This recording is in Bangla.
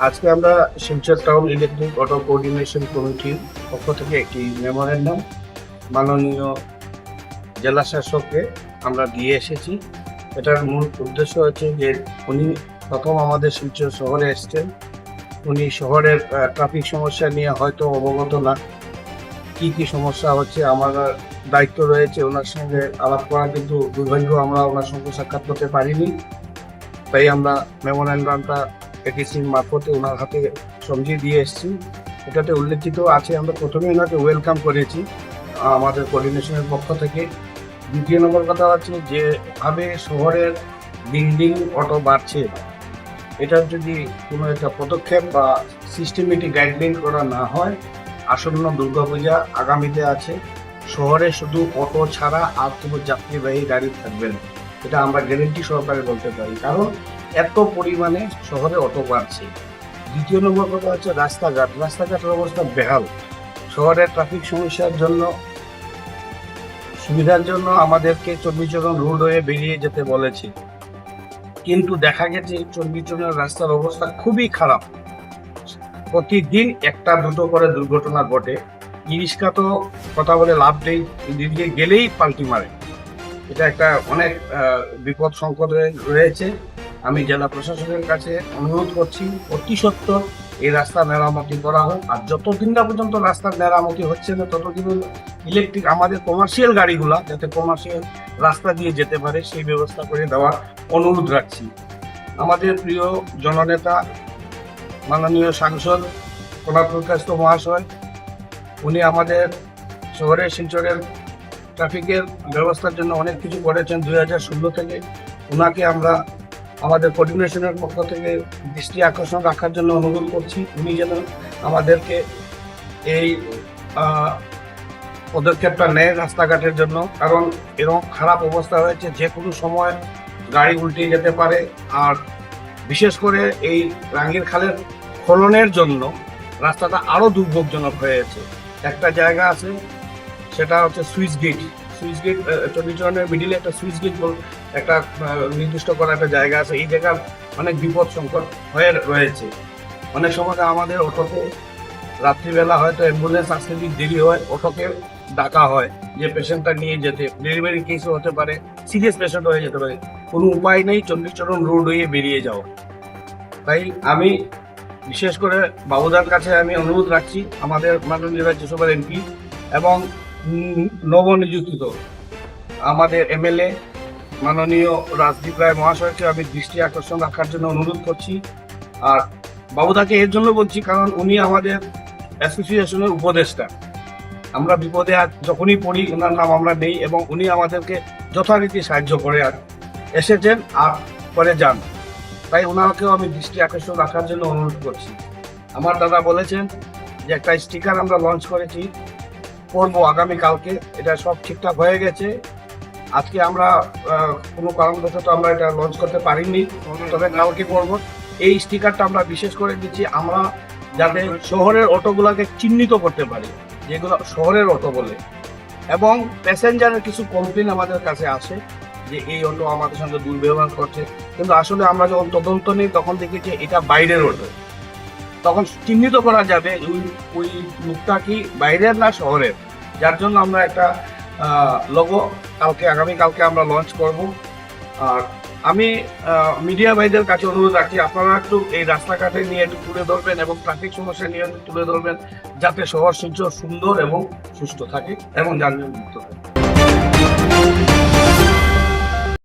আজকে আমরা Silchar town electric auto coordination কমিটির পক্ষ থেকে একটি মেমোরেন্ডাম মাননীয় জেলা শাসককে আমরা দিয়ে এসেছি। এটার মূল উদ্দেশ্য হচ্ছে যে উনি প্রথম আমাদের শিলচর শহরে এসছেন। উনি শহরের ট্রাফিক সমস্যা নিয়ে হয়তো অবগত না, কি সমস্যা হচ্ছে আমার দায়িত্ব রয়েছে ওনার সঙ্গে আলাপ করা, কিন্তু দুর্ভাগ্য আমরা ওনার সঙ্গে সাক্ষাৎ করতে পারিনি। তাই আমরা মেমোরেন্ডামটা এটিসির মারফতে ওনার হাতে সমঝিয়ে দিয়ে এসেছি। এটাতে উল্লেখিত আছে, আমরা প্রথমে ওনাকে ওয়েলকাম করেছি আমাদের কোঅর্ডিনেশনের পক্ষ থেকে। দ্বিতীয় নম্বর কথা হচ্ছে যেভাবে শহরের দিন দিন অটো বাড়ছে, এটার যদি কোনো একটা পদক্ষেপ বা সিস্টেমেটিক গাইডলাইন করা না হয়, আসন্ন দুর্গাপূজা আগামীতে আছে, শহরে শুধু অটো ছাড়া আর কোনো যাত্রীবাহী গাড়ি থাকবে না। এটা আমরা গ্যারেন্টি সহকারে বলতে পারি, কারণ এত পরিমাণে শহরে অটো বাড়ছে। দ্বিতীয় নম্বর কথা হচ্ছে রাস্তাঘাটের অবস্থা বেহাল। শহরের ট্রাফিক সমস্যার জন্য সুবিধার জন্য আমাদেরকে চণ্ডীচরণ রোড হয়ে বেরিয়ে যেতে বলেছে, কিন্তু দেখা গেছে চণ্ডীচরণের রাস্তার অবস্থা খুবই খারাপ। প্রতিদিন একটা দুটো করে দুর্ঘটনা ঘটে। ইরিশকা তো কথা বলে লাভ নেই, দিকে গেলেই পাল্টি মারে। এটা একটা অনেক বিপদ সংকট রয়েছে। আমি জেলা প্রশাসনের কাছে অনুরোধ করছি অতি সত্বর এই রাস্তা মেরামতি করা হোক। আর যতদিন না পর্যন্ত রাস্তার মেরামতি হচ্ছে না, ততদিন ইলেকট্রিক আমাদের কমার্শিয়াল গাড়িগুলা যাতে কমার্শিয়াল রাস্তা দিয়ে যেতে পারে সেই ব্যবস্থা করে দেওয়ার অনুরোধ রাখছি। আমাদের প্রিয় জননেতা মাননীয় সাংসদ কলাপুর কাস্ত মহাশয়, উনি আমাদের শহরের শিলচরের ট্রাফিকের ব্যবস্থার জন্য অনেক কিছু করেছেন 2016 থেকে। ওনাকে আমরা আমাদের কোঅর্ডিনেশনের পক্ষ থেকে দৃষ্টি আকর্ষণ রাখার জন্য অনুরোধ করছি। উনি যেন আমাদেরকে এই পদক্ষেপটা নেয় রাস্তাঘাটের জন্য, কারণ এরকম খারাপ অবস্থা হয়েছে, যে কোনো সময় গাড়ি উল্টে যেতে পারে। আর বিশেষ করে এই রাঙ্গির খালের খননের জন্য রাস্তাটা আরও দুর্ভোগজনক হয়েছে। একটা জায়গা আছে, সেটা হচ্ছে সুইচ গেট। চণ্ডীচরণের মিডিলে একটা সুইচ গেট একটা নির্দিষ্ট করা একটা জায়গা আছে। এই জায়গার অনেক বিপদ সংকট হয়ে রয়েছে। অনেক সময় আমাদের অটোতে রাত্রিবেলা হয়তো অ্যাম্বুলেন্স আসতে দেরি হয়, অটোকে ডাকা হয় যে পেশেন্টটা নিয়ে যেতে, ডেলিভারি কেসও হতে পারে, সিরিয়াস পেশেন্ট হয়ে যেতে পারে। কোনো উপায় নেই চণ্ডীচরণ রোড হয়ে বেরিয়ে যাওয়া। তাই আমি বিশেষ করে বাবুদার কাছে আমি অনুরোধ রাখছি, আমাদের মাননীয় রাজ্যসভার এমপি এবং নবনিযুক্ত আমাদের এমএলএ মাননীয় রাজদীপ রায় মহাশয়কে আমি দৃষ্টি আকর্ষণ রাখার জন্য অনুরোধ করছি। আর বাবুদাকে এর জন্য বলছি কারণ উনি আমাদের অ্যাসোসিয়েশনের উপদেষ্টা। আমরা বিপদে যখনই পড়ি ওনার নাম আমরা নেই, এবং উনি আমাদেরকে যথারীতি সাহায্য করে এসেছেন আর করে যান। তাই ওনাকেও আমি দৃষ্টি আকর্ষণ রাখার জন্য অনুরোধ করছি। আমার দাদা বলেছেন যে একটা স্টিকার আমরা লঞ্চ করেছি, করবো আগামীকালকে। এটা সব ঠিকঠাক হয়ে গেছে। আজকে আমরা কোনো কারণবশত আমরা এটা লঞ্চ করতে পারিনি, তবে কালকে করবো। এই স্টিকারটা আমরা বিশেষ করে দিচ্ছি আমরা যাতে শহরের অটোগুলোকে চিহ্নিত করতে পারি, যেগুলো শহরের অটো বলে। এবং প্যাসেঞ্জারের কিছু কমপ্লেন আমাদের কাছে আসে যে এই অটো আমাদের সঙ্গে দুর্ব্যবহার করছে, কিন্তু আসলে আমরা যখন তদন্ত নিই তখন দেখি যে এটা বাইরের অটো। তখন চিহ্নিত করা যাবে ওই লোকটা কি বাইরের না শহরের, যার জন্য আমরা একটা লোগো আগামীকালকে আমরা লঞ্চ করব। আর আমি মিডিয়া ভাইদের কাছে অনুরোধ রাখছি, আপনারা একটু এই রাস্তাঘাটে নিয়ে একটু তুলে ধরবেন এবং ট্রাফিক সমস্যা নিয়ে একটু তুলে ধরবেন, যাতে শহর শিলচর সুন্দর এবং সুস্থ থাকে এবং যানজট মুক্ত থাকে।